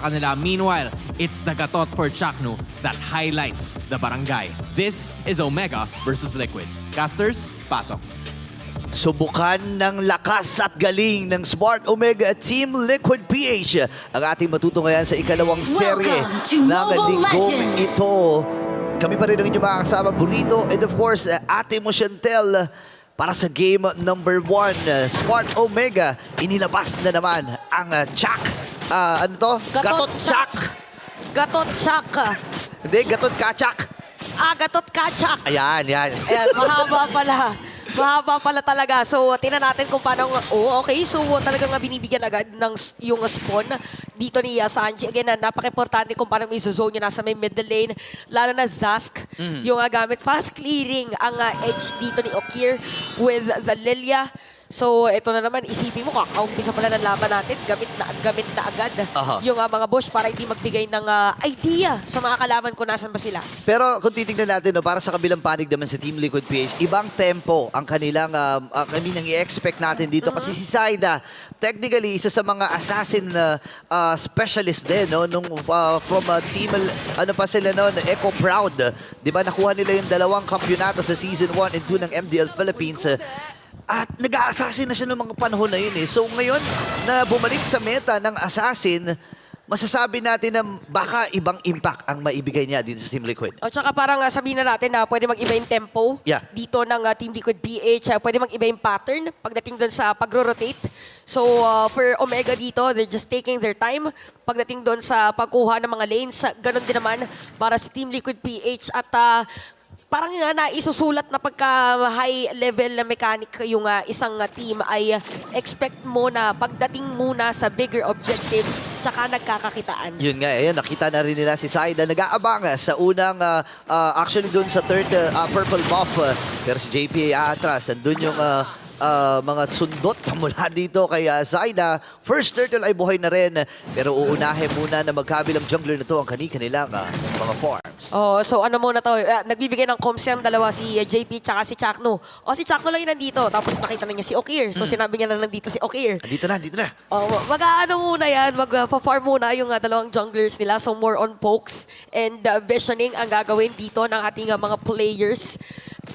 kanila. Meanwhile, it's the gatot for Chaknu that highlights the barangay. This is Omega versus Liquid. Casters, pasok. Subukan ng lakas at galing ng Smart Omega Team Liquid PH ang ating matutungayan sa ikalawang serye Welcome to ng Mobile linggong Legends. ito. Kami pa rin ang inyong mga kasama, Burrito, and of course, Ate mo Chantel, para sa game number 1. Smart Omega, inilabas na naman ang Chak. Ano to? Gatot Chak. Gatot Chak. Hindi, Gatot Kachak. Gatot Kachak. Ayan, yan. Ayan, mahaba pala. Mahaba pala talaga. So, tingnan natin kung paano... okay. So, talagang binibigyan agad ng yung spawn dito ni Sanji. Again, napaka-importante kung paano may zone niya nasa may middle lane. Lalo na Zask, yung gamit. Fast clearing ang edge dito ni Okir with the Lilia. So, ito na naman, isipin mo, kakaumpisa pala ng laban natin, gamit na agad yung mga bush para hindi magbigay ng idea sa mga kalaban kung nasan ba sila. Pero kung titignan natin, no, para sa kabilang panig naman sa Team Liquid PH, ibang tempo ang kanilang, kami nang i-expect natin dito. Kasi si Saida, technically, isa sa mga assassin specialist din, no? Nung, from Team, ano pa sila noon, Echo Proud. Di ba, nakuha nila yung 2 kampyonato sa Season 1 and 2 ng MDL Philippines. At nag-a-assassin na siya noong mga panahon na yun eh. So ngayon, na bumalik sa meta ng assassin, masasabi natin na baka ibang impact ang maibigay niya dito sa Team Liquid. O tsaka parang sabihin na natin na pwede mag-iba yung tempo dito ng Team Liquid PH. Pwede mag-iba yung pattern pagdating doon sa pagro-rotate. So for Omega dito, they're just taking their time. Pagdating doon sa pagkuha ng mga lanes, ganun din naman para sa Team Liquid PH. At parang nga naisusulat na pagka high level na mechanic yung isang team ay expect mo na pagdating muna sa bigger objective tsaka nagkakakitaan. Yun nga, eh, nakita na rin nila si Saida nag-aabang sa unang actually dun sa third purple buff. Pero si JP atras, andun yung mga sundot mula dito kay Zaida. First turtle ay buhay na rin. Pero uunahin muna na magkabilang jungler na to ang kanilang mga farms. Oh, so ano muna to? Nagbibigay ng comms yung dalawa, si JP tsaka si Chakno. Si Chakno lang yung nandito. Tapos nakita na niya si Okir. So sinabi niya na nandito si Okir. Dito na. Mag-ano muna yan, mag-farm muna yung dalawang junglers nila. So more on pokes and visioning ang gagawin dito ng ating mga players.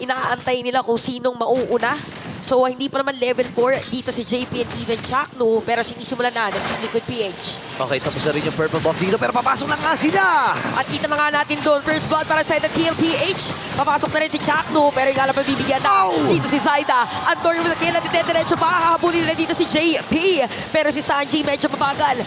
Inaantay nila kung sinong mauuna. So, hindi pa naman level 4 dito si JP and even Chakno, pero sinisimulan na ng Team Liquid PH. Okay, tapos na rin yung purple buff dito, pero papasok na nga sila! At kita na nga natin doon, first blood para sa TLPH. Papasok na rin si Chakno, pero yung alam na bibigyan na dito si Zaida. Antonio with the kill at diretso pa, hahabulin na dito si JP. Pero si Sanji medyo mabagal.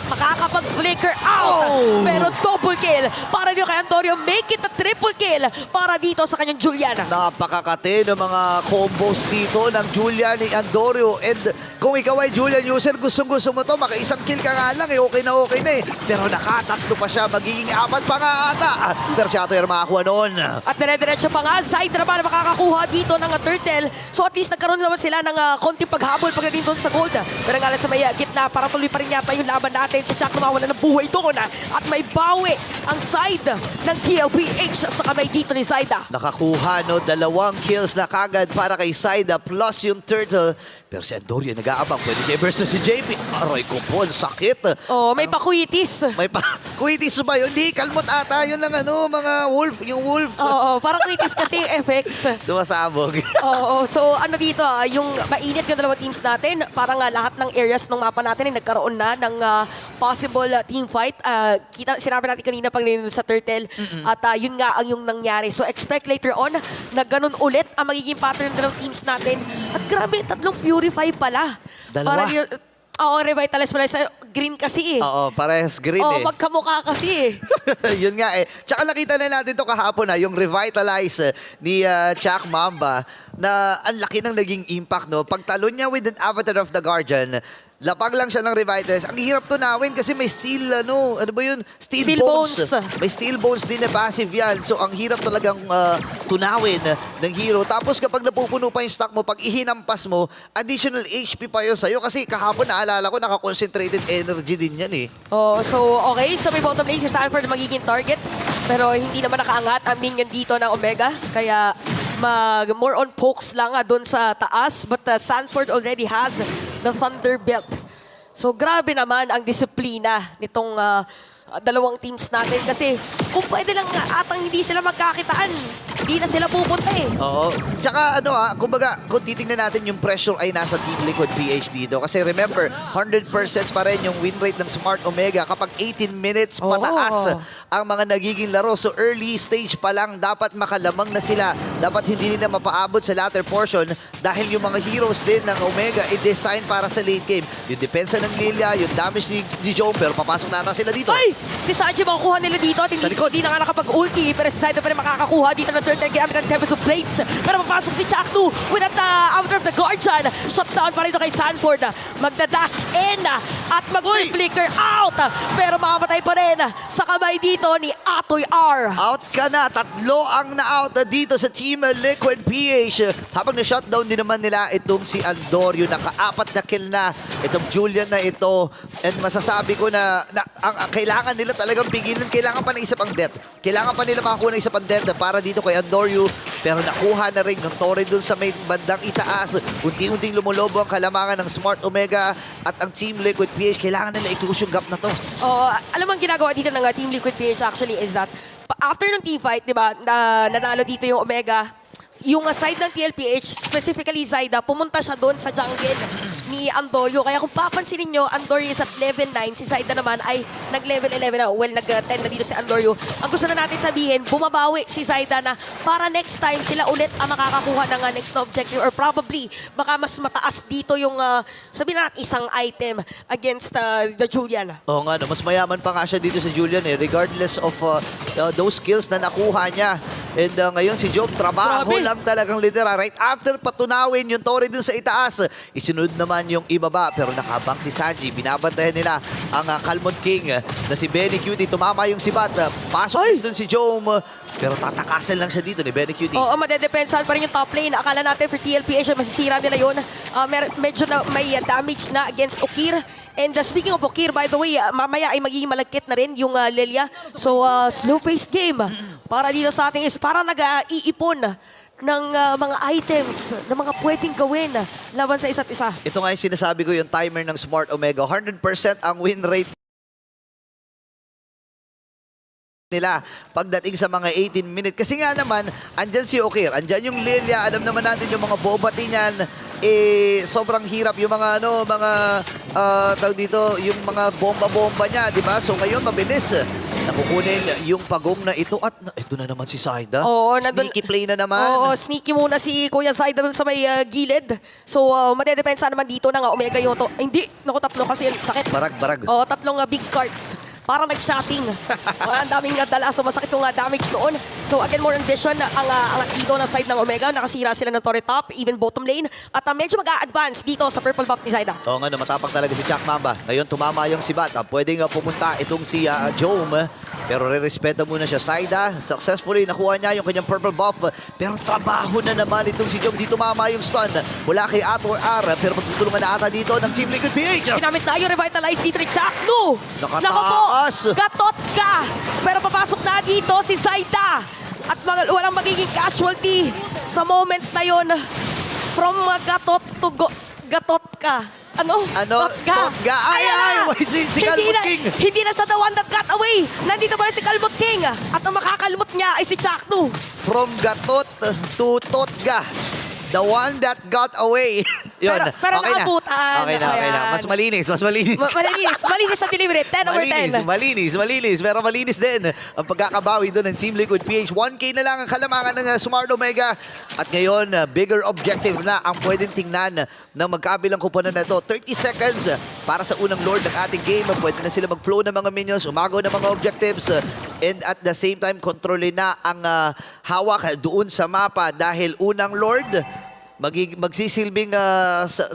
Makakapag-flicker out. Pero double kill para dito kay Antonio. Make it a triple kill para dito sa kanyang Julian. Napakakate ng mga combos dito ng Julian ni Andorio. And kung ikaw ay Julian user, gustong-gusto mo to, maka-isang kill ka nga lang, okay na eh. Pero nakatatlo pa siya, magiging 4 pa nga ata. Pero si Ato yung makakuha noon. At dire-diretso pa nga, Zaida naman makakakuha dito ng turtle. So at least nagkaroon naman sila ng konting paghabol pagdating doon sa gold. Pero nga lang sa may gitna, para tuloy pa rin yata yung laban natin. Si Chak nawawala ng buhay doon at may bawi ang side ng TLPH sa kamay dito ni Zaida. Nakakuha 2 kills na kagad para kay Zaida plus yung turtle. Pero si Andorio nag-aabang. Pwede niya versus si JP. Aray ko po, sakit. May pakuitis. May kuitis ba yun? Hindi, kalmot ata. Yun lang mga wolf. Yung wolf. Parang kuitis kasi yung effects. Sumasabog. So ano dito, yung mainit yung dalawang teams natin, parang lahat ng areas ng mapa natin ay nagkaroon na ng possible team fight. Sinabi natin kanina pag nilunod sa turtle at yun nga ang yung nangyari. So expect later on na ganun ulit ang magiging pattern ng dalawang teams natin. At grabe, 3 Purify pala. Dalawa? Revitalize pala. Sa green kasi eh. Parehas green magkamukha kasi eh. Yun nga eh. Tsaka nakita na natin to kahapon yung Revitalize ni Chak Mamba na ang laki ng naging impact, no? Pagtalon niya with an Avatar of the Guardian, lapag lang siya ng Revitalize. Ang hirap tunawin kasi may steel, ano ba yun? Steel bones. May steel bones din na passive yan. So, ang hirap talagang tunawin ng hero. Tapos, kapag napupuno pa yung stock mo, pag ihinampas mo, additional HP pa yun sa'yo. Kasi kahapon, naalala ko, naka-concentrated energy din yan eh. So, okay. So, may bottom lane si Sanford magiging target. Pero hindi naman nakaangat ang minion dito ng Omega. Kaya, more on pokes lang doon sa taas. But Sanford already has the Thunder Belt. So grabe naman ang disiplina nitong dalawang teams natin kasi kung pwede lang atang hindi sila magkakitaan, hindi na sila pupunta eh. Oo. Tsaka kumbaga, kung titingnan natin yung pressure ay nasa Team Liquid PH dito. Kasi remember, 100% pa rin yung win rate ng Smart Omega kapag 18 minutes pataas ang mga nagiging laro. So early stage pa lang, dapat makalamang na sila. Dapat hindi nila mapaabot sa latter portion dahil yung mga heroes din ng Omega i-design para sa late game. Yung depensa ng Lilia, yung damage ni Jom, pero papasok na ata sila dito. Ay! Si Sanji makukuha nila dito at Sa likod. hindi na nga nakapag-ulti pero si Saida pa rin makakakuha dito ng third target gamit ang Tempest of Blades. Pero papasok si Chaknu with that Outer of the Guardian. Shutdown pa rin ito kay Sanford. Magda-dash in at mag-flicker out. Pero makamatay pa rin sa kamay dito ni Atoy R. Out ka na. Tatlo ang na-out dito sa Team Liquid PH. Habang na-shutdown din naman nila itong si Andorio. Naka-4 na kill na itong Julian na ito. And masasabi ko na ang kailangan nila talagang pigilan. Kailangan pa ng isa pang death. Kailangan pa nila makakuha ng isa pang death para dito kay Andorio. Pero nakuha na rin ng Torre dun sa may bandang itaas. Unti-unting lumulobo ang kalamangan ng Smart Omega at ang Team Liquid PH. Kailangan nila i-close yung gap na to. Alam mo ang ginagawa dito ng Team Liquid PH actually is that after ng team fight, di ba, nanalo dito yung Omega, yung side ng TLPH, specifically Zyda, pumunta siya doon sa jungle ni Andorio. Kaya kung papansinin nyo, Andorio is at level 9. Si Zyda naman ay nag-level 11 na. Well, nag-10 na dito si Andorio. Ang gusto na natin sabihin, bumabawi si Zyda na para next time sila ulit ang makakakuha ng next na objective or probably baka mas mataas dito yung, sabihin natin, isang item against the Julian. Oo nga, no, mas mayaman pa nga siya dito sa Julian regardless of those skills na nakuha niya. And ngayon si Job, trabaho Grabe. lang talagang literal. Right after patunawin yung Torre dun sa itaas, isunod naman yung ibaba. Pero nakabang si Sanji. Binabantayan nila ang Kalmon King na si Benny Cutie. Tumama yung sibat. Pasok din dun si Jom. Pero tatakasan lang siya dito ni Benny Cutie. Oo, madedepensahan pa rin yung top lane. Akala natin for TLPH, masisira nila yun. Medyo na may damage na against Okir. And speaking of Okir, by the way, mamaya ay magiging malagkit na rin yung Lilia. So, slow-paced game. Para dito sa ating is parang nag-iipon ng mga items na mga pwedeng gawin laban sa isa't isa. Ito nga yung sinasabi ko yung timer ng Smart Omega. 100% ang win rate nila pagdating sa mga 18 minutes. Kasi nga naman, andyan si Okir, andyan yung Lilia, alam naman natin yung mga bobati niyan, sobrang hirap yung mga tawag dito, yung mga bomba-bomba niya, di ba? So ngayon, mabilis. Nakukunin yung pagong na ito at ito na naman si Saida. Oo, Sneaky play na naman. Oo, sneaky muna si Kuya Saida dun sa may gilid. So, madedepensa naman dito ng Omega yung to. Hindi, naku, tatlo kasi sakit. Barag-barag. Oo, tatlong big cards. Para nag-shotting. Ang daming dala, so masakit yung damage doon. So again, more on vision, ang dito na side ng Omega, nakasira sila ng Torre top, even bottom lane, at medyo mag-a-advance dito sa purple buff ni Zaida. Oo nga, matapang talaga si Jack Mamba. Ngayon, tumama yung sibat. Pwedeng pumunta itong si Jome. Pero re-respeto muna siya. Saida, successfully nakuha niya yung kanyang purple buff. Pero trabaho na naman itong si Jome. Dito tumama yung stun mula kay Ator R. Pero magtutulungan na ata dito ng Team Liquid PH. Ginamit na yung revitalize dito ni Chaknu. Nakataas. Gatot ka. Pero papasok na dito si Zaida. At walang magiging casualty sa moment na yon. From gatot to gatot ka. Ano? Totga. Ay, si Kalmot King. Hindi na siya the one that got away. Nandito pala si Kalmot King. At ang makakalmot niya ay si Chaknu. From Gatot to Totga. The one that got away. Yun. Pero okay nakabutan. Okay na. Mas malinis. Malinis sa delivery. 10 over 10. Malinis. Pero malinis din ang pagkakabawi doon ng Team Liquid PH. 1K na lang ang kalamangan ng Smart Omega. At ngayon, bigger objective na ang pwedeng tingnan ng magkabilang kuponan na ito. 30 seconds para sa unang Lord ng ating game. Pwede na sila mag-flow ng mga minions, umagaw ng mga objectives. And at the same time, kontrolin na ang hawak doon sa mapa dahil unang Lord, magsisilbing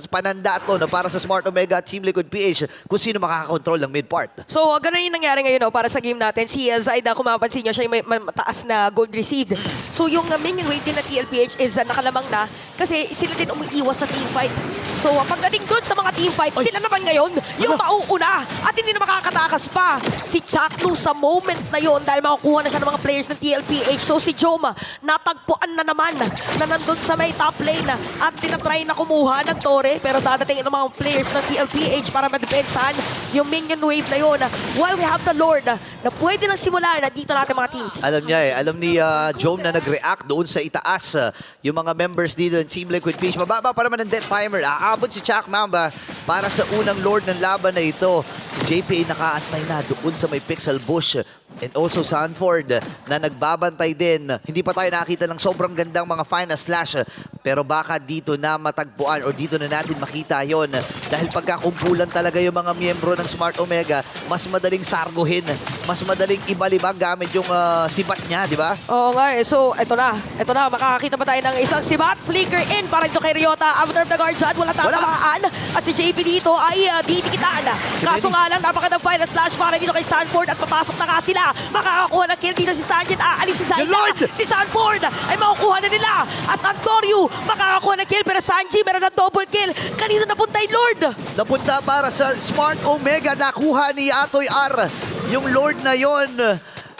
pananda to para sa Smart Omega at Team Liquid PH kung sino makakakontrol ng mid part. So, ganun yung nangyari ngayon para sa game natin. Si Zaida, kung mapapansin nyo, siya yung may mataas na gold received. So yung minion wave din na TLPH is nakalamang na kasi sila din umiiwas sa teamfight. So pagdating doon sa mga teamfight, sila naman ngayon yung mauuna at hindi na makakatakas pa si Chakno sa moment na yon dahil makukuha na siya ng mga players ng TLPH. So si Joma, natagpuan na naman na nandun sa may top lane at tinatry na kumuha ng Torre pero dadating ng mga players ng TLPH para madepensahan yung minion wave na yon. While we have the Lord na pwede nang simulan na dito natin mga teams. Alam niya alam ni Jome na nag-react doon sa itaas. Yung mga members dito ng Team Liquid Fish, mababa pa naman ng death timer. Aabot si Chak Mamba para sa unang Lord ng laban na ito. Si JPA nakaantay na doon sa may Pixel Bush. And also Sanford na nagbabantay din. Hindi pa tayo nakita ng sobrang gandang mga final slash. Pero baka dito na matagpuan or dito na natin makita yon. Dahil pagkakumpulan talaga yung mga miyembro ng Smart Omega, mas madaling sarguhin. Mas madaling ibalibag gamit yung sibat niya, di ba? Oo nga eh. So, eto na. Makakakita pa tayo ng isang sibat. Flicker in para dito kay Ryota. After the guard dyan, wala tatamaan. At si JP dito ay ditikitan. Kaso nga lang, napakadang final slash para dito kay Sanford at papasok na nga sila. Makakakuha ng kill dito si Sanjit. Aalis si Zaida. Si Sanford ay makukuha na nila. At Antorio makakakuha ng kill pero Sanji meron ng double kill. Kanino napunta yung Lord? Napunta para sa Smart Omega. Nakuha ni Atoy R yung Lord na yon.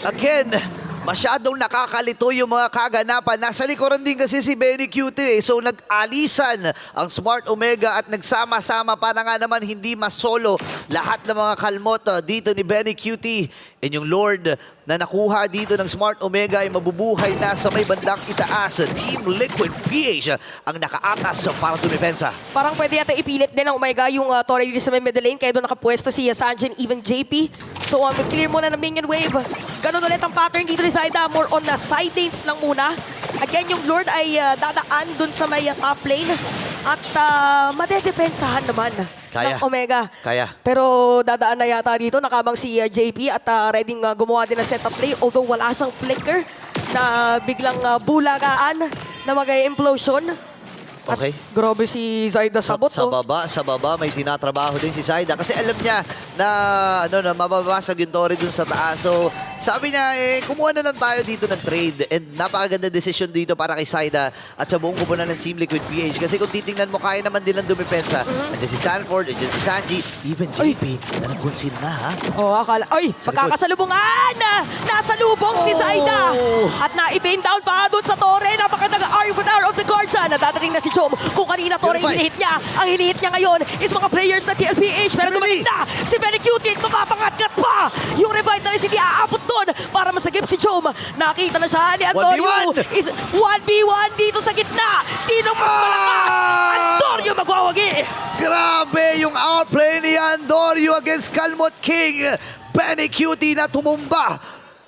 Again, masyadong nakakalito yung mga kaganapan. Nasa likuran din kasi si Benny Cutie eh. So nag-alisan ang Smart Omega at nagsama-sama para nga naman hindi mas solo lahat ng mga kalmot dito ni Benny Cutie. And yung Lord na nakuha dito ng Smart Omega ay mabubuhay na sa may bandang itaas. Team Liquid PH ang nakaatas para tumipensa. Parang pwede yata ipilit din ng Omega yung Torre dito sa may middle lane kaya doon nakapwesto si Sanji and even JP. So clear muna ng minion wave. Ganun ulit ang pattern dito ni Zaida. More on na side lanes lang muna. Again, yung Lord ay dadaan doon sa may top lane. At madedepensahan naman ng Omega. Kaya. Pero dadaan na yata dito. Nakabang si JP at ready gumawa din ng setup play. Although wala siyang flicker na biglang bulagaan na mag-implosion. Okay. At grabe si Zaida sa bot. Sa baba may tinatrabaho din si Zaida kasi alam niya na na mababasag yung Torre dun sa taas. So sabi niya kumuha na lang tayo dito ng trade and napakaganda decision dito para kay Zaida at sa buong kupunan ng Team Liquid PH kasi kung titingnan mo kaya naman din lang dumipensa. Andiyan si Sanford, andiyan si Sanji, even JP na nag-conceal na ha. Akala. Magkakasalubungan! Nasa lubong si Zaida! At na-i-pain down pa doon sa Torre. Napakaganda Arbiter of the Guardian. Dadating na si Jom. Kung kanina Torre hinihit niya. Ang hinihit niya ngayon is mga players na TLPH. Pero dumating na si Benny Cutie. Mapapangat-ngat pa yung Revitalizity aabot doon para masagip si Jom. Nakita na siya ni Antonio. 1v1! Is 1v1 dito sa gitna. Sinong mas malakas? Antonio magwawagi. Grabe yung outplay ni Andorio against Kalmot King. Benny Cutie na tumumba.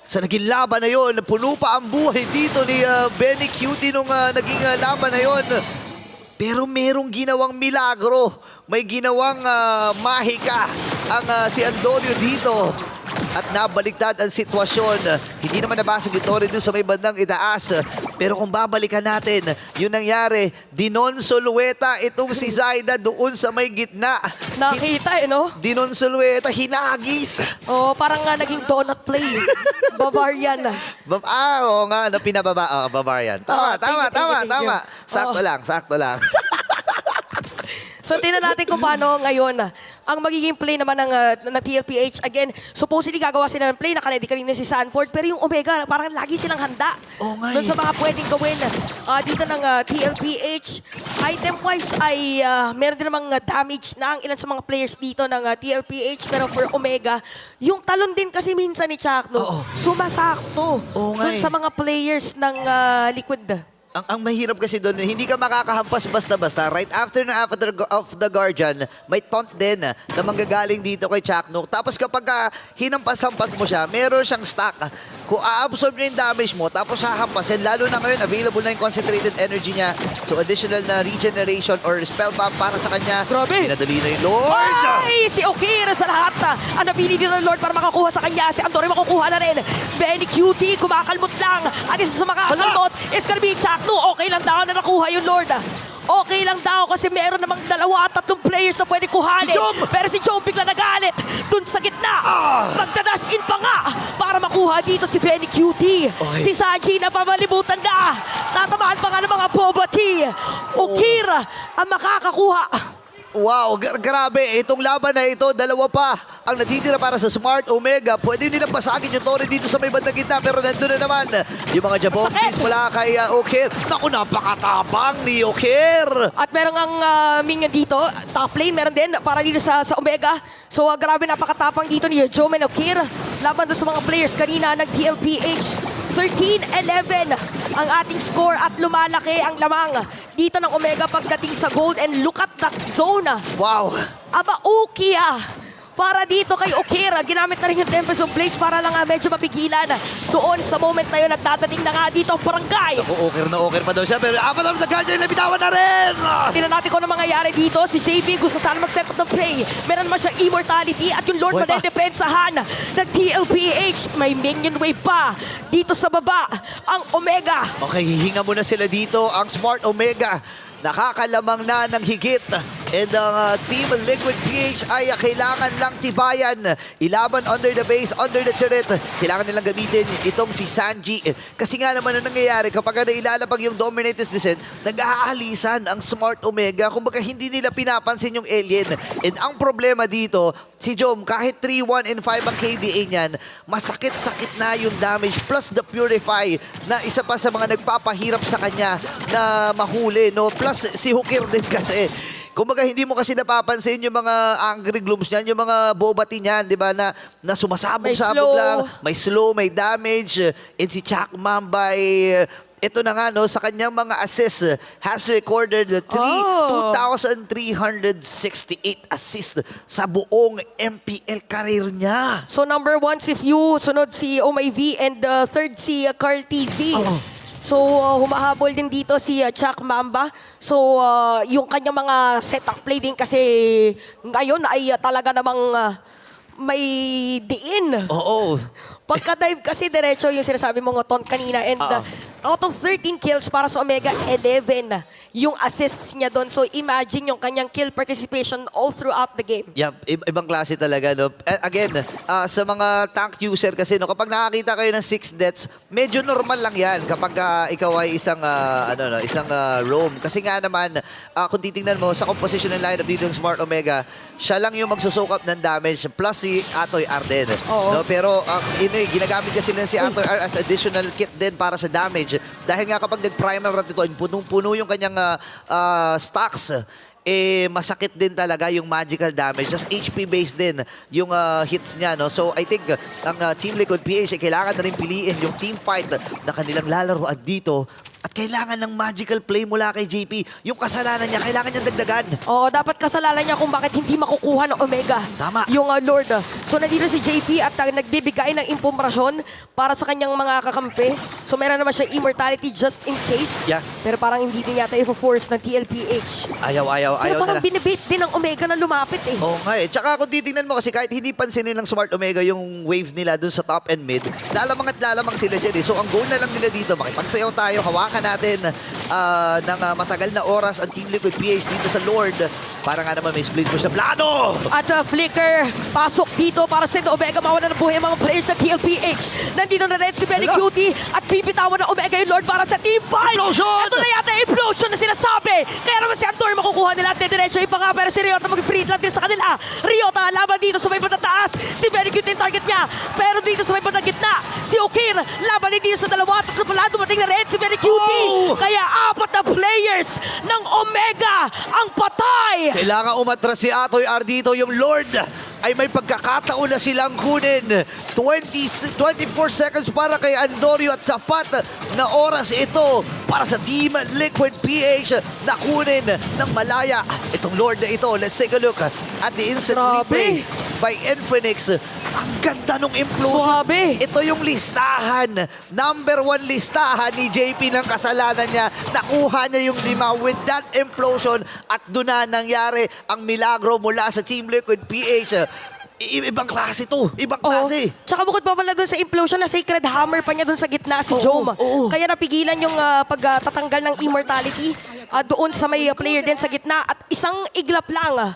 Sa naging laban na yon, puno pa ang buhay dito ni Benny Cutie nung naging laban na yon. Pero merong ginawang milagro. May ginawang mahika ang si Andorio dito. At nabaliktad ang sitwasyon. Hindi naman nabasag yung Torre doon sa may bandang itaas. Pero kung babalikan natin, yun nangyari, dinonsolueta itong si Zaida doon sa may gitna. Nakita no? Dinonsolueta, hinagis. Parang nga naging donut play. Bavarian. Oo nga, pinababa. Bavarian. Tama. Sakto lang. So, tingnan natin kung paano ngayon ang magiging play naman ng TLPH. Again, supposedly gagawa sila ng play. Nakaledi kanina si Sanford. Pero yung Omega, parang lagi silang handa. Doon sa mga pwedeng gawin dito ng TLPH. Item-wise ay meron din namang damage na ang ilan sa mga players dito ng TLPH. Pero for Omega, yung talon din kasi minsan ni Chakno, sumasakto doon sa mga players ng Liquid. Ang mahirap kasi doon, hindi ka makakahampas basta-basta. Right after of the Guardian, may taunt din na manggagaling dito kay Chakno. Tapos kapag hinampas-hampas mo siya, meron siyang stack. Kung a-absorb niya yung damage mo, tapos hahampasin, lalo na ngayon, available na yung concentrated energy niya. So additional na regeneration or spell bomb para sa kanya. Grabe! Pinadali na yung Lord! Ay! Si Okira sa lahat. Ang napili din ng Lord para makakuha sa kanya. Si Antonio makukuha na rin. Benny Cutie, kumakalmot lang. At isa sa makakalmot is gonna be Chakno. Okay lang daw na nakuha yung Lord. Okay lang daw kasi meron namang 2 at 3 players na pwede kuhanin. Si Jom! Pero si Jom bigla nagalit dun sa gitna. Magdadash in pa nga para makuha dito si Benny Cutie. Okay. Si Sanji na pamalibutan na. Tatamaan pa nga ng mga Boba Tea. Ukir ang makakakuha. Wow, grabe. Itong laban na ito, 2 pa ang natitira para sa Smart Omega. Pwede nilang pasagin yung Torre dito sa may bandang gitna. Pero nandun na naman yung mga Jabonskis mula kay Okir. Naku, napakatabang ni Okir. At meron ang minion dito, top lane, meron din para dito sa Omega. So grabe, napakatapang dito ni Jomen Okir. Laban doon sa mga players kanina ng TLPH. 13-11 ang ating score at lumalaki ang lamang dito ng Omega pagdating sa gold. And look at that zone. Wow. Aba, Ukia. Para dito kay Okira, ginamit na rin yung Tempest of Blades para lang medyo mapigilan. Doon sa moment na yun, nagdadating na nga dito ang barangay. Okir pa daw siya. Pero apat naman sa Guardian, nabitawan na rin. Tingnan natin kung ano mangyayari dito. Si JP gusto sana mag-set up ng play. Meron naman siya immortality at yung Lord Buhay pa. madedepensahan ng TLPH. May minion wave pa. Dito sa baba, ang Omega. Okay, hihinga muna sila dito. Ang Smart Omega, nakakalamang na ng higit. And ang Team Liquid PH ay kailangan lang tibayan. Ilaban under the base, under the turret. Kailangan nilang gamitin itong si Sanji. Kasi nga naman ang nangyayari kapag nailalapag yung Dominator's Descent, nag-aalisan ang Smart Omega. Kumbaga hindi nila pinapansin yung alien. And ang problema dito, si Jom, kahit 3-1 and 5 ang KDA niyan, masakit-sakit na yung damage. Plus the Purify na isa pa sa mga nagpapahirap sa kanya na mahuli. No? Plus si Hukir din kasi. Kumbaga, hindi mo kasi napapansin yung mga angry glooms niyan, yung mga bobati niyan, di ba, na sumasabog-sabog lang. May slow, may damage. And si Chak Mambay, ito na nga, no, sa kanyang mga assists, has recorded 2,368 assists sa buong MPL career niya. So number 1 si Few, sunod si OMV, and third si Carl TC. So, humahabol din dito si Chak Mamba. So, yung kanyang mga setup play din kasi ngayon ay talaga namang may diin. Oo. Pagka-dive kasi diretso yung sinasabi mo Ton kanina. And out of 13 kills para sa Omega, 11 yung assists niya doon. So, imagine yung kanyang kill participation all throughout the game. Yeah, ibang klase talaga, no. Again, sa mga tank user kasi, no, kapag nakakita kayo ng 6 deaths, medyo normal lang 'yan kapag ikaw ay isang isang roam. Kasi nga naman, kung titingnan mo sa composition ng lineup dito ng Smart Omega, siya lang yung magsusukap ng damage plus si Atoy R din. No, pero ginagamit kasi nila si Atoy R as additional kit din para sa damage. Dahil nga kapag nag-primal run ito, punong-puno yung kanyang stacks, masakit din talaga yung magical damage. Just HP based din yung hits niya, no? So I think ang Team Liquid PH ay kailangan na rin piliin yung team fight na kanilang lalaroan dito. At kailangan ng magical play mula kay JP. Yung kasalanan niya, kailangan niyang dagdagan. Oo, dapat kasalanan niya kung bakit hindi makukuha ng Omega. Tama. Yung Lord. So, nandito si JP at nagbibigay ng impormasyon para sa kanyang mga kakampi. So, meron naman siya immortality just in case. Yeah. Pero parang hindi din yata i-force ng TLPH. Ayaw Pero parang nila. binibait din ng Omega na lumapit eh. Oo nga eh. Tsaka kung titingnan mo kasi kahit hindi pansinin ng Smart Omega yung wave nila dun sa top and mid, lalamang at lalamang sila dyan eh. So ang goal na lang nila dito, makipagsayaw tayo, hawakan natin ng matagal na oras ang Team Liquid PH dito sa Lord. Para nga naman may split push na plano! At Flicker, pasok dito para sa Omega. Mawala ng buhay ang mga players ng TLPH. Nandito na rin si Benny Hala. Cutie at pipitawan ng Omega yung Lord para sa team fight. Implosion! Ito na yata yung implosion na sinasabi. Kaya naman si Antor makukuha nila at diretso yung panga. Pero si Ryota mag-free lang din sa kanila. Ryota laban dito sa may bandang taas. Si Benny Cutie yung target niya. Pero dito sa may bandang gitna, si Okir laban din dito sa dalawa. At pala dumating na rin si Benny Cutie. Oh! Kaya 4 na players ng Omega ang patay. Kailangan umatras si Atoy R dito. Yung Lord ay may pagkakataon na silang kunin. 24 seconds para kay Andorio at sapat na oras ito para sa Team Liquid PH na kunin ng malaya itong Lord na ito. Let's take a look at the instant replay by Infinix. Ang ganda nung implosion. Suwabe. Ito yung listahan. Number 1 listahan ni JP ng kasalanan niya. Nakuha niya yung 5 with that implosion at doon na nangyari ang milagro mula sa Team Liquid PH. Ibang klase to. Ibang klase. Tsaka bukod pa pala dun sa implosion na Sacred Hammer pa niya dun sa gitna si Jom. oo. Kaya napigilan yung pagtatanggal ng immortality. doon sa may player din sa gitna. At isang iglap lang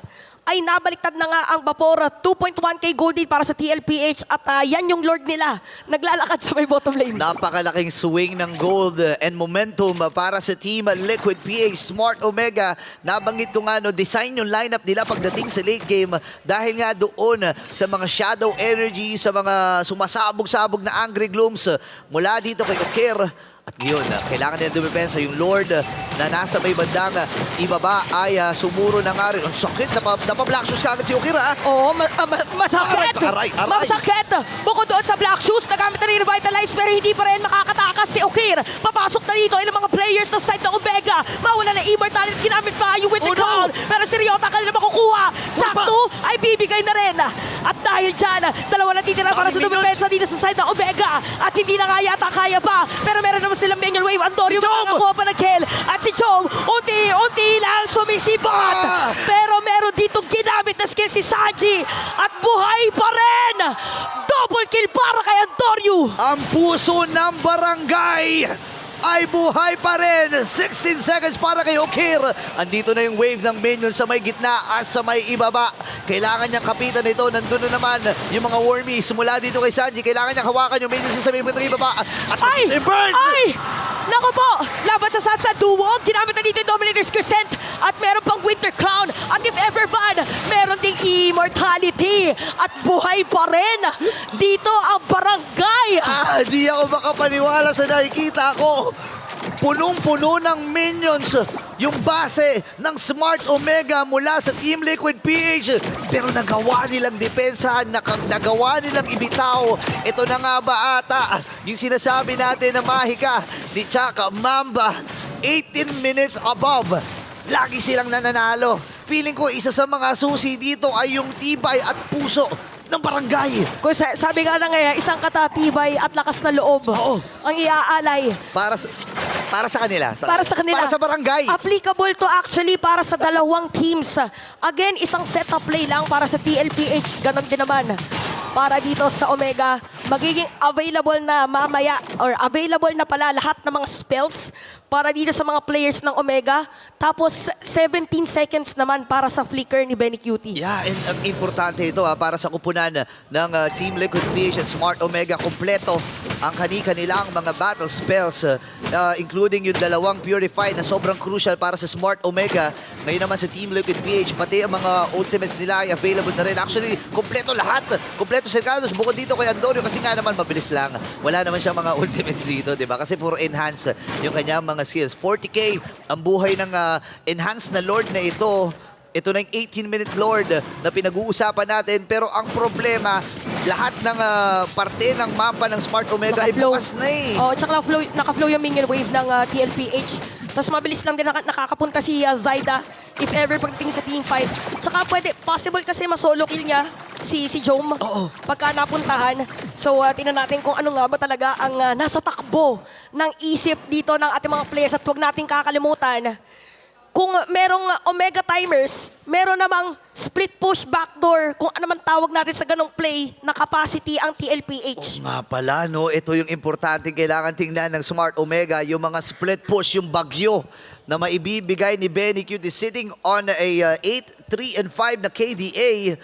ay nabaliktad na nga ang Vapor. 2.1k gold din para sa TLPH at yan yung Lord nila. Naglalakad sa may bottom lane. Napakalaking swing ng gold and momentum para sa Team Liquid PH. Smart Omega, nabanggit ko nga, no, design yung lineup nila pagdating sa late game dahil nga doon sa mga shadow energy, sa mga sumasabog-sabog na angry glooms mula dito kay Okir. At ngayon, kailangan nila dumipensa. Yung Lord na nasa may bandang ibaba ay sumuro na nga rin. Ang sakit, napa-black shoes ka agad si Okir, ha? Oo, masakit. Aray. Masakit. Bukod doon sa Black Shoes, nagamit na rin Revitalize pero hindi pa rin makakatakas si Okir. Papasok na dito ilang mga players na side ng Omega. Mawala na Immortality, ginamit pa yung Winter Crown. Pero si Ryota kanila makukuha. Sakto ay bibigay na rin. At dahil dyan, dalawa na titira para sa dumipensa dito sa side ng Omega. At hindi na nga yata kaya pa. Pero meron naman silang Minion Wave. Andorio makakuha pa ng kill. At si Chom, unti-unti lang sumisipat. Pero meron dito ginamit na skill si Sanji. At buhay pa rin. Double kill para kay Andorio. Ang puso ng barangay ay buhay pa rin. 16 seconds para kay Okir. Andito na yung wave ng minion sa may gitna at sa may ibaba. Kailangan niyang kapitan ito. Nandun na naman yung mga wormies mula dito kay Sanji. Kailangan niyang hawakan yung minions sa may ibaba. At burst! Ay! Naku po! Laban sa Sansa Duo. Ginamit na dito yung Dominator's Crescent. At meron pang Winter Crown. At if ever man, meron ding Immortality. At buhay pa rin. Dito ang barangay. Di ako makapaniwala sa nakikita ko. Punong-puno ng minions yung base ng Smart Omega mula sa Team Liquid PH. Pero nagawa nilang depensahan, nagawa nilang ibitaw. Ito na nga ba ata yung sinasabi natin na mahika ni Chaka Mamba. 18 minutes above. Lagi silang nananalo. Feeling ko isa sa mga susi dito ay yung tibay at puso ng barangay. Kung sabi nga na ngayon, isang katatibay at lakas na loob Oo. ang iaalay. Para sa kanila. Para sa kanila. Para sa barangay. Applicable to actually para sa dalawang teams. Again, isang setup play lang para sa TLPH. Ganon din naman. Para dito sa Omega, magiging available na mamaya or available na pala lahat ng mga spells para dito sa mga players ng Omega. Tapos 17 seconds naman para sa flicker ni Benny Cutie. Yeah, and ang importante ito para sa kupunan ng Team Liquid PH at Smart Omega. Kompleto ang kanilang mga battle spells, including yung dalawang Purify na sobrang crucial para sa Smart Omega. Ngayon naman sa Team Liquid PH, pati ang mga ultimates nila ay available na rin. Actually, kompleto lahat. Kompleto si Carlos, bukod dito kay Andorio kasi nga naman mabilis lang. Wala naman siyang mga ultimates dito, di ba? Kasi puro enhance yung kanyang mga skills. 40k ang buhay ng enhanced na Lord na ito. Ito na yung 18-minute Lord na pinag-uusapan natin. Pero ang problema, lahat ng parte ng mapa ng Smart Omega ay bukas na eh. Oh, tsaka naka-flow yung minion wave ng TLPH. Tapos mabilis lang din nakakapunta si Zyda if ever pagdating sa team fight. Tsaka possible kasi masolo kill niya si Jom pagka napuntahan. So tingnan natin kung ano nga ba talaga ang nasa takbo ng isip dito ng ating mga players. At huwag natin kakalimutan, kung merong Omega timers, meron namang split push backdoor, kung ano man tawag natin sa ganong play na capacity ang TLPH. Nga pala, no? Ito yung importante kailangan tingnan ng Smart Omega, yung mga split push, yung bagyo na maibibigay ni Benny Cutie sitting on a 8, 3, and 5 na KDA.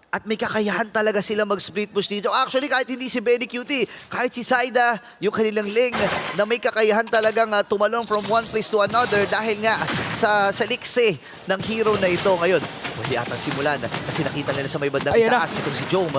At may kakayahan talaga sila mag-split push dito. Actually, kahit hindi si Benny Cutie, kahit si Zyda, yung kanilang Ling, na may kakayahan talagang tumalong from one place to another dahil nga sa likse ng hero na ito. Ngayon, hindi atang simulan kasi nakita nila sa may bandang itaas itong si Jom.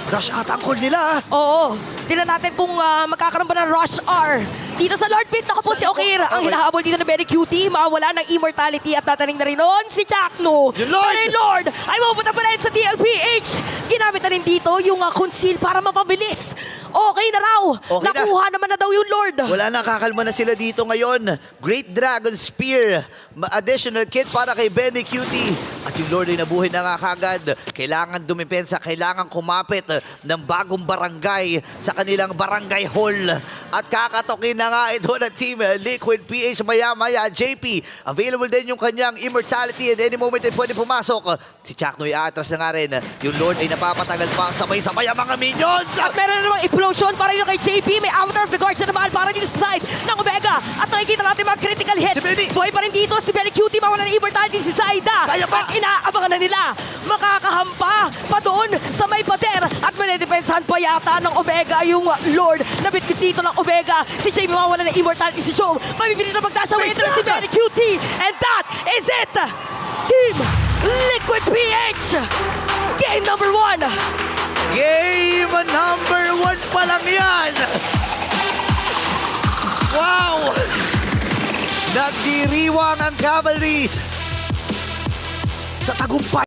Rush ata ang call nila. Oo. Tingnan natin kung magkakaroon ba ng Rush R. Dito sa Lord Pit, naka po si Okir. Ang hinahabol dito na Benny Cutie. Mawala ng Immortality at tataning na rin noon si Chakno. Yung Lord! Pero yung Lord ay mapupunta pa rin sa TLPH. Ginamit na rin dito yung conceal para mapabilis. Okay na raw. Okay Nakuha naman na daw yung Lord. Wala na, kakalma na sila dito ngayon. Great Dragon Spear. Additional kit para kay Benny Cutie. At yung Lord ay nabuhay na nga kagad. Kailangan dumipensa, kailangan kumapit ng bagong barangay sa kanilang barangay hall. At kakatokin na nga ito ng Team Liquid PH maya-maya. JP, available din yung kanyang immortality and any moment ay pwede pumasok. Si Chaknoy atras na nga rin. Yung Lord ay napapatagal pa sabay-sabay ang mga minions. At meron na namang explosion para yun kay JP. May outer of the guards na naman para dito sa side ng Omega. At nakikita natin mga critical hits. Si Benny. Buhay pa rin dito. Si Benny Cutie mawala ng immortality si Zaida. Kaya pa. At inaabangan na nila. Makakahampa pa doon sa may pader. At manidepensahan pa yata ng Omega yung Lord na bitbit dito ng Omega. Si JP mawala ng immortality si Joe. Mabibilit na magdasa away si Benny Cutie. And that is it. Team Liquid PH. Game number 1. Game number 1 pa lang yan! Wow! Nagdiriwang ang Cavalries sa tagumpay.